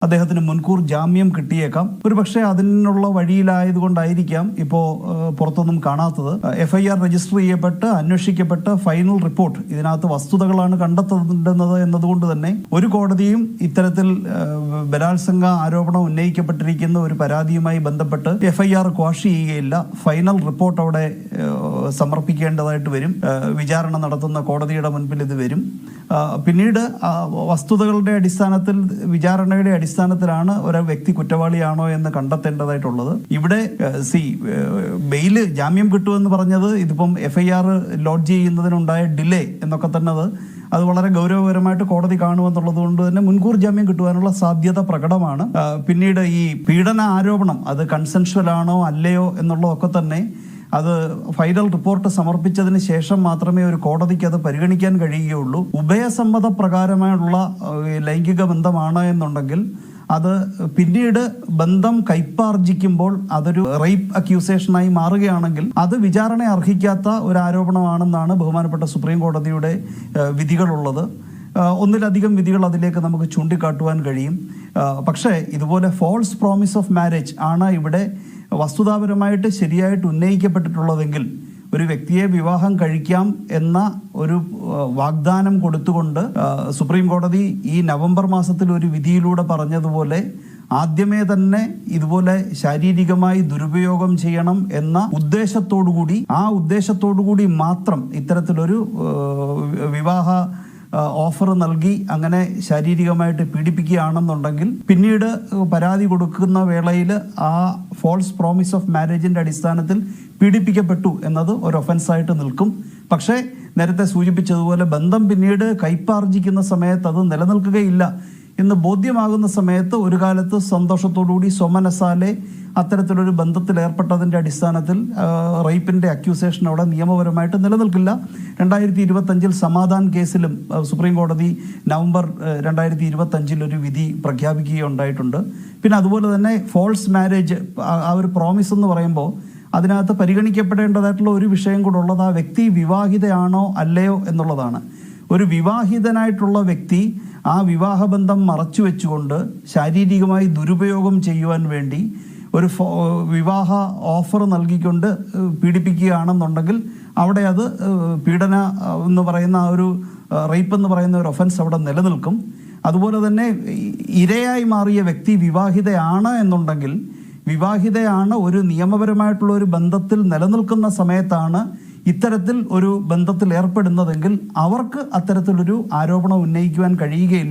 അദ്ദേഹത്തിന് മുൻകൂർ ജാമ്യം കിട്ടിയേക്കാം. ഒരുപക്ഷെ അതിനുള്ള വഴിയിലായതുകൊണ്ടായിരിക്കാം ഇപ്പോൾ പുറത്തൊന്നും കാണാത്തത്. FIR രജിസ്റ്റർ ചെയ്യപ്പെട്ട് അന്വേഷിക്കപ്പെട്ട് ഫൈനൽ റിപ്പോർട്ട് ഇതിനകത്ത് വസ്തുതകളാണ് കണ്ടെത്തുന്നത് എന്നതുകൊണ്ട് തന്നെ ഒരു കോടതിയും ഇത്തരത്തിൽ ബലാത്സംഗ ആരോപണം ഉന്നയിക്കപ്പെട്ടിരിക്കുന്ന ഒരു പരാതിയുമായി ബന്ധപ്പെട്ട് FIR ക്വാഷ് ചെയ്യുകയില്ല. ഫൈനൽ റിപ്പോർട്ട് അവിടെ സമർപ്പിക്കേണ്ടതായിട്ട് വരും. വിചാരണ നടത്തുന്ന കോടതിയുടെ മുൻപിൽ ഇത് വരും. പിന്നീട് വസ്തുതകളുടെ അടിസ്ഥാനത്തിൽ വിചാരണയുടെ അടിസ്ഥാനത്തിലാണ് ഒരു വ്യക്തി കുറ്റവാളിയാണോ എന്ന് കണ്ടെത്തേണ്ടതായിട്ടുള്ളത്. ഇവിടെ ബെയില് ജാമ്യം കിട്ടുമെന്ന് പറഞ്ഞത് ഇതിപ്പം FIR ലോഡ്ജ് ചെയ്യുന്നതിനുണ്ടായ ഡിലേ എന്നൊക്കെ തന്നെ അത് വളരെ ഗൗരവകരമായിട്ട് കോടതി കാണുമെന്നുള്ളത് കൊണ്ട് തന്നെ മുൻകൂർ ജാമ്യം കിട്ടുവാനുള്ള സാധ്യത പ്രകടമാണ്. പിന്നീട് ഈ പീഡന ആരോപണം അത് കൺസെൻഷ്വൽ ആണോ അല്ലയോ എന്നുള്ളതൊക്കെ തന്നെ അത് ഫൈനൽ റിപ്പോർട്ട് സമർപ്പിച്ചതിന് ശേഷം മാത്രമേ ഒരു കോടതിക്ക് അത് പരിഗണിക്കാൻ കഴിയുകയുള്ളൂ. ഉഭയസമ്മത പ്രകാരമായുള്ള ലൈംഗിക ബന്ധമാണ് എന്നുണ്ടെങ്കിൽ അത് പിന്നീട് ബന്ധം കൈപ്പാർജിക്കുമ്പോൾ അതൊരു റേപ്പ് അക്യൂസേഷനായി മാറുകയാണെങ്കിൽ അത് വിചാരണ അർഹിക്കാത്ത ഒരു ആരോപണമാണെന്നാണ് ബഹുമാനപ്പെട്ട സുപ്രീം കോടതിയുടെ വിധികളുള്ളത്. ഒന്നിലധികം വിധികൾ അതിലേക്ക് നമുക്ക് ചൂണ്ടിക്കാട്ടുവാൻ കഴിയും. പക്ഷേ ഇതുപോലെ ഫോൾസ് പ്രോമിസ് ഓഫ് മാരേജ് ആണ് ഇവിടെ വസ്തുതാപരമായിട്ട് ശരിയായിട്ട് ഉന്നയിക്കപ്പെട്ടിട്ടുള്ളതെങ്കിൽ ഒരു വ്യക്തിയെ വിവാഹം കഴിക്കാം എന്ന ഒരു വാഗ്ദാനം കൊടുത്തുകൊണ്ട് സുപ്രീം കോടതി ഈ നവംബർ മാസത്തിൽ ഒരു വിധിയിലൂടെ പറഞ്ഞതുപോലെ ആദ്യമേ തന്നെ ഇതുപോലെ ശാരീരികമായി ദുരുപയോഗം ചെയ്യണം എന്ന ഉദ്ദേശത്തോടുകൂടി മാത്രം ഇത്തരത്തിലൊരു വിവാഹ ഓഫർ നൽകി അങ്ങനെ ശാരീരികമായിട്ട് പീഡിപ്പിക്കുകയാണെന്നുണ്ടെങ്കിൽ പിന്നീട് പരാതി കൊടുക്കുന്ന വേളയിൽ ആ ഫോൾസ് പ്രോമിസ് ഓഫ് മാരേജിന്റെ അടിസ്ഥാനത്തിൽ പീഡിപ്പിക്കപ്പെട്ടു എന്നത് ഒരു ഒഫൻസായിട്ട് നിൽക്കും. പക്ഷേ നേരത്തെ സൂചിപ്പിച്ചതുപോലെ ബന്ധം പിന്നീട് കൈപ്പാർജിക്കുന്ന സമയത്ത് അത് നിലനിൽക്കുകയില്ല എന്ന് ബോധ്യമാകുന്ന സമയത്ത് ഒരു കാലത്ത് സന്തോഷത്തോടുകൂടി സ്വമനസാലെ അത്തരത്തിലൊരു ബന്ധത്തിൽ ഏർപ്പെട്ടതിൻ്റെ അടിസ്ഥാനത്തിൽ റേപ്പിൻ്റെ അക്യൂസേഷൻ അവിടെ നിയമപരമായിട്ട് നിലനിൽക്കില്ല. 2025 സമാധാൻ കേസിലും സുപ്രീം കോടതി നവംബർ 2025 ഒരു വിധി പ്രഖ്യാപിക്കുകയുണ്ടായിട്ടുണ്ട്. പിന്നെ അതുപോലെ തന്നെ ഫോൾസ് മാരേജ് ആ ഒരു പ്രോമിസ് എന്ന് പറയുമ്പോൾ അതിനകത്ത് പരിഗണിക്കപ്പെടേണ്ടതായിട്ടുള്ള ഒരു വിഷയം കൂടെ ഉള്ളത് ആ വ്യക്തി വിവാഹിതയാണോ അല്ലയോ എന്നുള്ളതാണ്. ഒരു വിവാഹിതനായിട്ടുള്ള വ്യക്തി ആ വിവാഹബന്ധം മറച്ചു വെച്ചുകൊണ്ട് ശാരീരികമായി ദുരുപയോഗം ചെയ്യുവാൻ വേണ്ടി ഒരു വിവാഹ ഓഫർ നൽകിക്കൊണ്ട് പീഡിപ്പിക്കുകയാണെന്നുണ്ടെങ്കിൽ അവിടെ അത് പീഡന എന്ന് പറയുന്ന ആ ഒരു റേപ്പ് എന്ന് പറയുന്ന ഒരു ഒഫൻസ് അവിടെ നിലനിൽക്കും. അതുപോലെ തന്നെ ഇരയായി മാറിയ വ്യക്തി വിവാഹിതയാണ് എന്നുണ്ടെങ്കിൽ വിവാഹിതയാണ് ഒരു നിയമപരമായിട്ടുള്ള ഒരു ബന്ധത്തിൽ നിലനിൽക്കുന്ന സമയത്താണ് ഇത്തരത്തിൽ ഒരു ബന്ധത്തിൽ ഏർപ്പെടുന്നതെങ്കിൽ അവർക്ക് അത്തരത്തിലൊരു ആരോപണം ഉന്നയിക്കുവാൻ കഴിയുകയില്ല.